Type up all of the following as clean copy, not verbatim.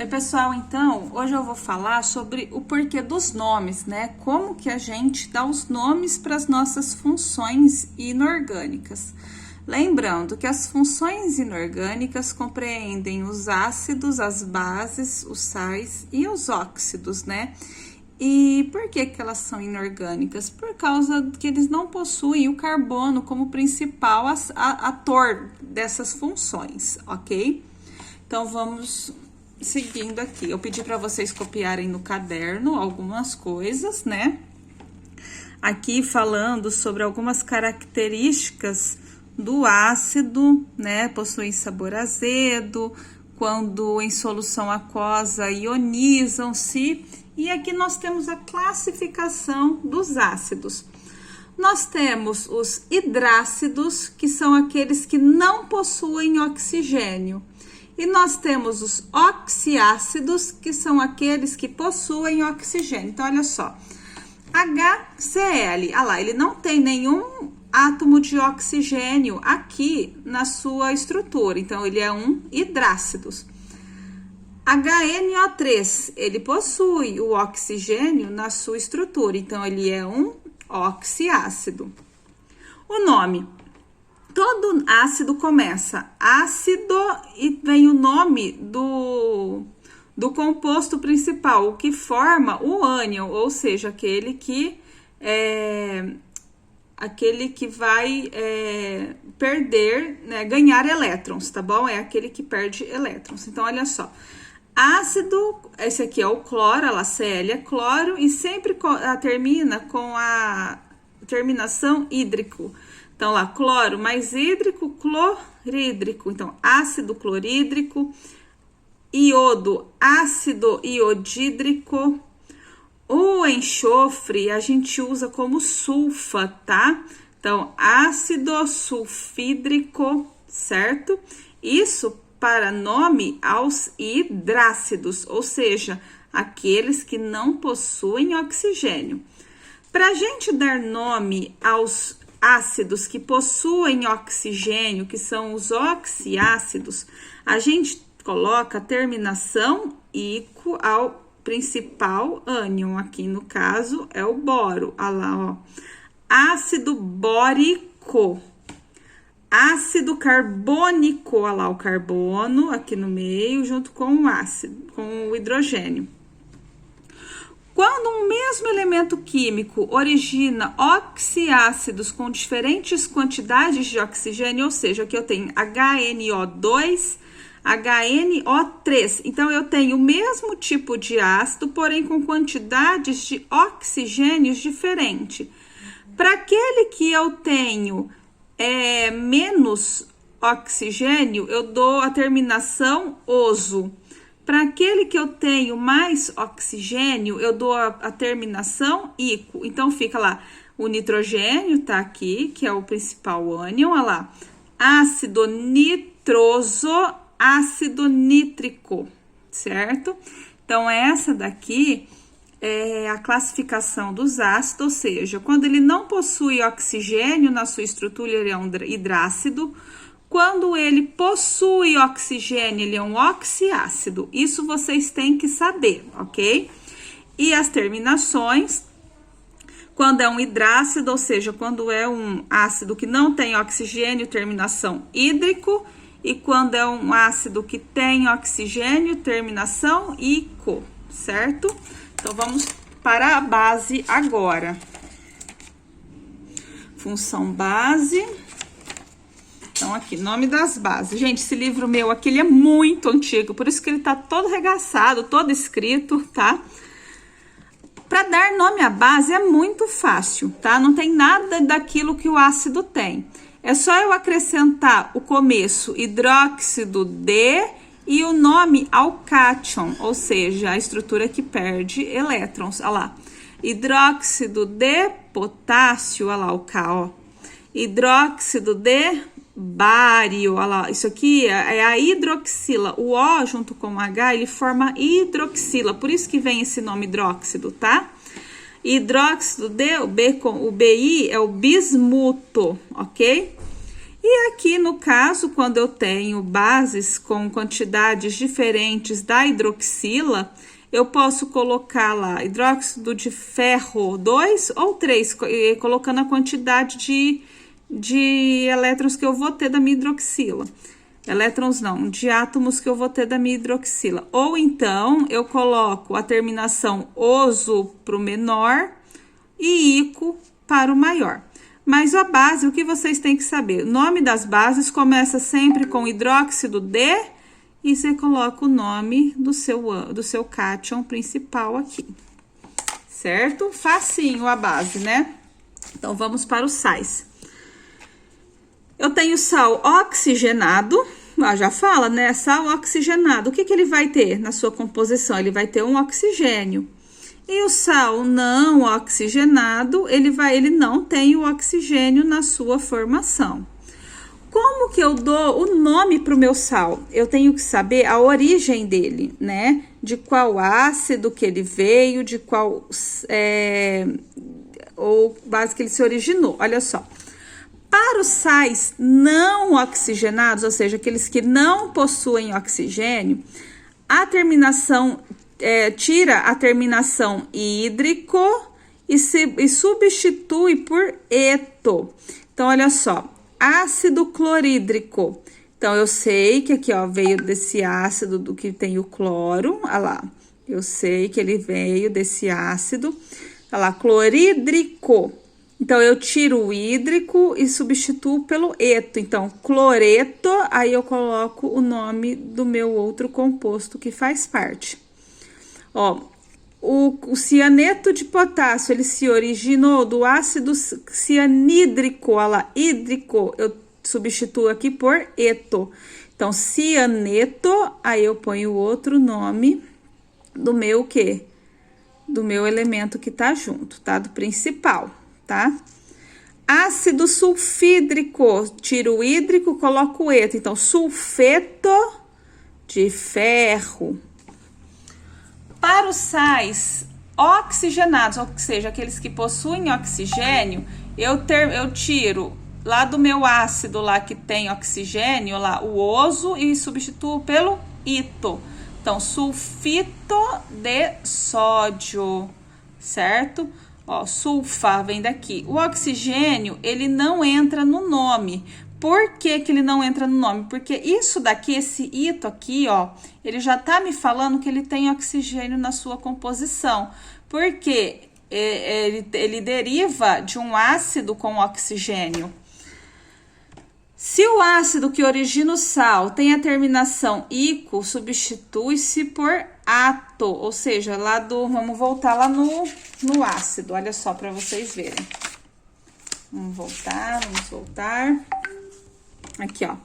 Oi, pessoal, então, hoje eu vou falar sobre o porquê dos nomes, né? Como que a gente dá os nomes para as nossas funções inorgânicas. Lembrando que as funções inorgânicas compreendem os ácidos, as bases, os sais e os óxidos, né? E por que que elas são inorgânicas? Por causa que eles não possuem o carbono como principal ator dessas funções, ok? Então, vamos seguindo aqui. Eu pedi para vocês copiarem no caderno algumas coisas, né? Aqui falando sobre algumas características do ácido, né? Possui sabor azedo, quando em solução aquosa ionizam-se. E aqui nós temos a classificação dos ácidos. Nós temos os hidrácidos, que são aqueles que não possuem oxigênio. E nós temos os oxiácidos, que são aqueles que possuem oxigênio. Então, olha só, HCl, olha lá, ele não tem nenhum átomo de oxigênio aqui na sua estrutura, então ele é um hidrácido. HNO3, ele possui o oxigênio na sua estrutura, então ele é um oxiácido. O nome. Todo ácido começa ácido e vem o nome do composto principal, o que forma o ânion, ou seja, aquele que vai perder, né, ganhar elétrons, tá bom? É aquele que perde elétrons. Então, olha só. Ácido, esse aqui é o cloro, a Cl é cloro, e sempre termina com a terminação hídrico. Então, lá, cloro mais hídrico, clorídrico. Então, ácido clorídrico, iodo, ácido iodídrico. O enxofre a gente usa como sulfa, tá? Então, ácido sulfídrico, certo? Isso para nome aos hidrácidos, ou seja, aqueles que não possuem oxigênio. Para a gente dar nome aos ácidos que possuem oxigênio, que são os oxiácidos, a gente coloca a terminação ico ao principal ânion, aqui no caso é o boro, olha lá, ó. Ácido bórico, ácido carbônico, olha lá o carbono aqui no meio, junto com o ácido, com o hidrogênio. Quando um mesmo elemento químico origina oxiácidos com diferentes quantidades de oxigênio, ou seja, aqui eu tenho HNO2, HNO3. Então, eu tenho o mesmo tipo de ácido, porém com quantidades de oxigênios diferentes. Para aquele que eu tenho menos oxigênio, eu dou a terminação oso. Para aquele que eu tenho mais oxigênio, eu dou a terminação ico. Então, fica lá, o nitrogênio tá aqui, que é o principal ânion, olha lá. Ácido nitroso, ácido nítrico, certo? Então, essa daqui é a classificação dos ácidos, ou seja, quando ele não possui oxigênio na sua estrutura, ele é um hidrácido. Quando ele possui oxigênio, ele é um oxiácido. Isso vocês têm que saber, ok? E as terminações, quando é um hidrácido, ou seja, quando é um ácido que não tem oxigênio, terminação hídrico. E quando é um ácido que tem oxigênio, terminação ico, certo? Então, vamos para a base agora. Função base. Então, aqui, nome das bases. Gente, esse livro meu aqui, ele é muito antigo, por isso que ele tá todo regaçado, todo escrito, tá? Para dar nome à base é muito fácil, tá? Não tem nada daquilo que o ácido tem. É só eu acrescentar o começo hidróxido de e o nome ao cátion, ou seja, a estrutura que perde elétrons. Olha lá, hidróxido de potássio, olha lá o K, ó. Hidróxido de bário, olha lá, isso aqui é a hidroxila, o O junto com o H, ele forma hidroxila, por isso que vem esse nome hidróxido, tá? Hidróxido de, o BI é o bismuto, ok? E aqui, no caso, quando eu tenho bases com quantidades diferentes da hidroxila, eu posso colocar lá hidróxido de ferro 2 ou 3, colocando a quantidade de elétrons que eu vou ter da minha hidroxila. Elétrons não, de átomos que eu vou ter da minha hidroxila. Ou então, eu coloco a terminação oso para o menor e ico para o maior. Mas a base, o que vocês têm que saber? O nome das bases começa sempre com hidróxido de, e você coloca o nome do seu cátion principal aqui, certo? Facinho a base, né? Então, vamos para os sais. Eu tenho sal oxigenado, já fala, né? Sal oxigenado. O que ele vai ter na sua composição? Ele vai ter um oxigênio. E o sal não oxigenado, ele não tem o oxigênio na sua formação. Como que eu dou o nome para o meu sal? Eu tenho que saber a origem dele, né? De qual ácido que ele veio, de qual ou base que ele se originou. Olha só. Para os sais não oxigenados, ou seja, aqueles que não possuem oxigênio, a terminação tira a terminação hídrico e substitui por eto. Então, olha só. Ácido clorídrico. Então, eu sei que aqui, ó, veio desse ácido do que tem o cloro. Olha lá. Eu sei que ele veio desse ácido. Olha lá, clorídrico. Então, eu tiro o hídrico e substituo pelo eto. Então, cloreto, aí eu coloco o nome do meu outro composto que faz parte. Ó, o cianeto de potássio, ele se originou do ácido cianídrico, olha lá, hídrico, eu substituo aqui por eto. Então, cianeto, aí eu ponho o outro nome do meu quê? Do meu elemento que tá junto, tá? Do principal, tá? Ácido sulfídrico, tiro o hídrico, coloco o eto. Então, sulfeto de ferro. Para os sais oxigenados, ou seja, aqueles que possuem oxigênio, eu tiro lá do meu ácido lá que tem oxigênio, lá o oso, e substituo pelo ito. Então, sulfito de sódio, certo? Ó, sulfa vem daqui. O oxigênio, ele não entra no nome. Por que ele não entra no nome? Porque isso daqui, esse ito aqui, ó, ele já tá me falando que ele tem oxigênio na sua composição. Porque ele deriva de um ácido com oxigênio. Se o ácido que origina o sal tem a terminação ico, substitui-se por ato, ou seja, vamos voltar lá no ácido, olha só para vocês verem. Vamos voltar. Aqui, ó.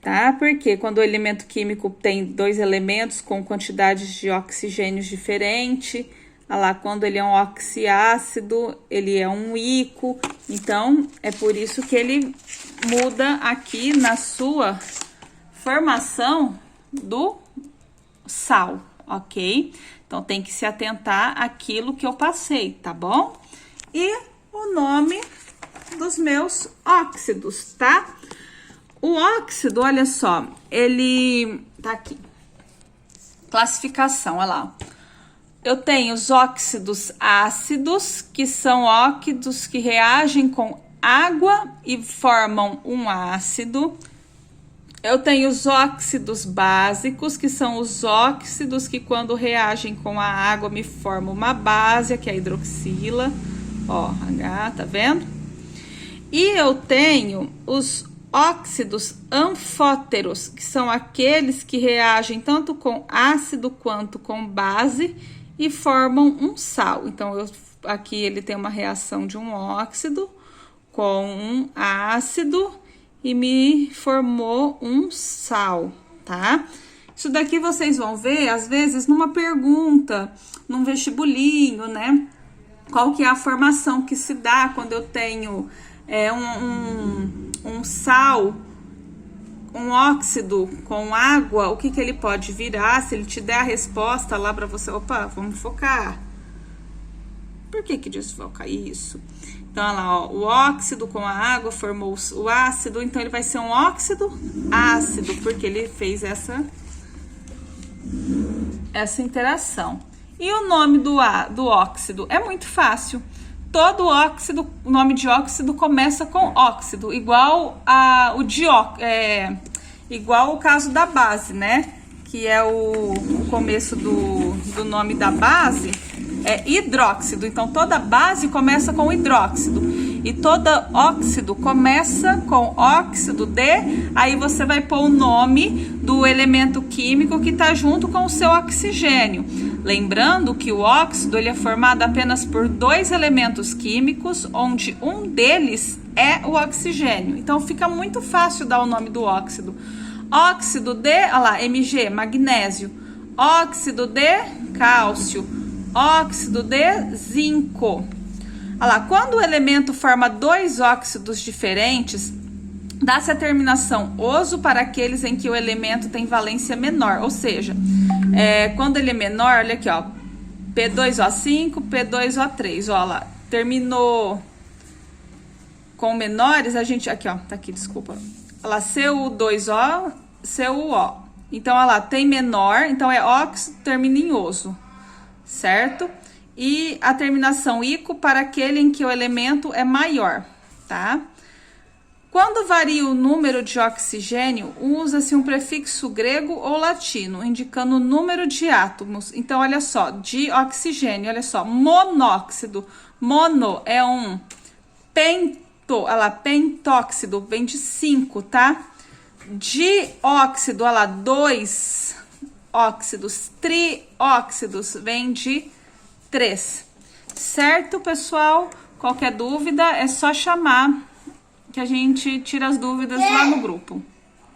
Tá? Porque quando o elemento químico tem dois elementos com quantidades de oxigênios diferentes, olha lá, quando ele é um oxiácido, ele é um ico. Então, é por isso que ele muda aqui na sua formação do sal, ok? Então, tem que se atentar àquilo que eu passei, tá bom? E o nome dos meus óxidos, tá? O óxido, olha só, ele tá aqui. Classificação, olha lá. Eu tenho os óxidos ácidos, que são óxidos que reagem com água e formam um ácido. Eu tenho os óxidos básicos, que são os óxidos que quando reagem com a água me formam uma base, que é a hidroxila. Ó, H, tá vendo? E eu tenho os óxidos anfóteros, que são aqueles que reagem tanto com ácido quanto com base e formam um sal. Então, aqui ele tem uma reação de um óxido com um ácido e me formou um sal, tá? Isso daqui vocês vão ver, às vezes, numa pergunta, num vestibulinho, né? Qual que é a formação que se dá quando eu tenho um sal, um óxido com água, o que ele pode virar? Se ele te der a resposta lá para você, opa, vamos focar. Por que desfoca isso? Então, olha lá, ó, o óxido com a água formou o ácido, então ele vai ser um óxido ácido, porque ele fez essa interação. E o nome do óxido é muito fácil. Todo óxido, o nome de óxido começa com óxido, igual igual o caso da base, né? Que é o começo do nome da base, é hidróxido. Então, toda base começa com hidróxido. E toda óxido começa com óxido de... Aí você vai pôr o nome do elemento químico que está junto com o seu oxigênio. Lembrando que o óxido ele é formado apenas por 2 elementos químicos, onde um deles é o oxigênio. Então, fica muito fácil dar o nome do óxido. Óxido de, olha lá, Mg, magnésio. Óxido de cálcio. Óxido de zinco. Olha lá, quando o elemento forma 2 óxidos diferentes, dá-se a terminação oso para aqueles em que o elemento tem valência menor. Ou seja, quando ele é menor, olha aqui, ó, P2O5, P2O3. Olha lá, terminou com menores, a gente, aqui, ó, tá aqui, desculpa. Olha lá, Cu2O, CuO. Então, olha lá, tem menor, então é óxido, termina em oso, certo? E a terminação ico para aquele em que o elemento é maior, tá? Quando varia o número de oxigênio, usa-se um prefixo grego ou latino, indicando o número de átomos. Então, olha só, de oxigênio, olha só, monóxido. Mono é um olha lá, pentóxido, vem de 5, tá? Dióxido, olha lá, 2 óxidos. Trióxidos, vem de 3. Certo, pessoal? Qualquer dúvida é só chamar que a gente tira as dúvidas lá no grupo.